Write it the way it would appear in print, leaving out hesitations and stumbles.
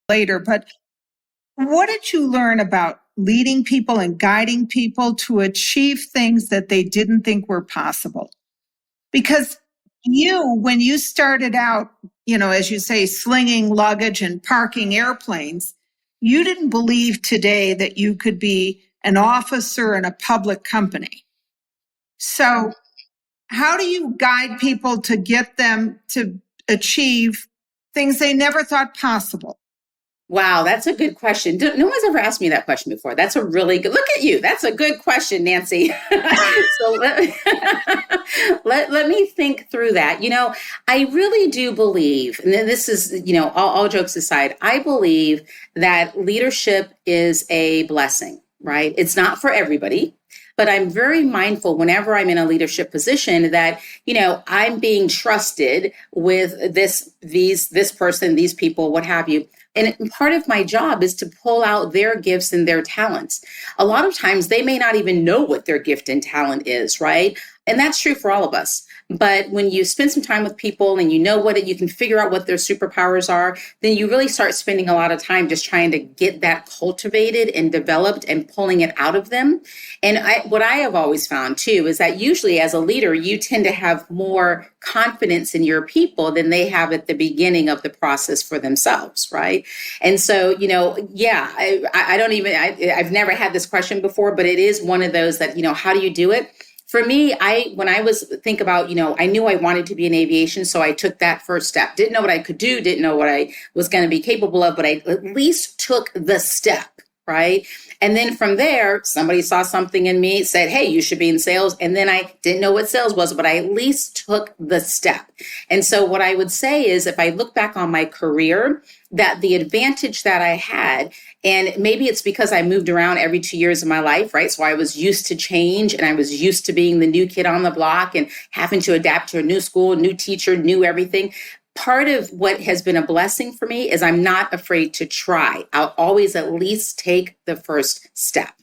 later, but what did you learn about leading people and guiding people to achieve things that they didn't think were possible? Because when you started out, as you say, slinging luggage and parking airplanes, you didn't believe today that you could be an officer in a public company. So, how do you guide people to get them to achieve things they never thought possible? Wow, that's a good question. No one's ever asked me that question before. That's a really good, look at you. That's a good question, Nancy. So let me think through that. I really do believe, and this is, all jokes aside, I believe that leadership is a blessing, right? It's not for everybody. But I'm very mindful whenever I'm in a leadership position that, I'm being trusted with this person, these people, what have you. And part of my job is to pull out their gifts and their talents. A lot of times they may not even know what their gift and talent is, right? And that's true for all of us. But when you spend some time with people and you can figure out what their superpowers are, then you really start spending a lot of time just trying to get that cultivated and developed and pulling it out of them. And what I have always found too is that usually as a leader, you tend to have more confidence in your people than they have at the beginning of the process for themselves, right? And so, I've never had this question before, but it is one of those that, how do you do it? For me, when I was think about, I knew I wanted to be in aviation, so I took that first step. Didn't know what I could do, didn't know what I was going to be capable of, but I at least took the step, right? And then from there, somebody saw something in me, said, hey, you should be in sales. And then I didn't know what sales was, but I at least took the step. And so what I would say is if I look back on my career, that the advantage that I had, and maybe it's because I moved around every 2 years of my life, right? So I was used to change and I was used to being the new kid on the block and having to adapt to a new school, new teacher, new everything. Part of what has been a blessing for me is I'm not afraid to try. I'll always at least take the first step.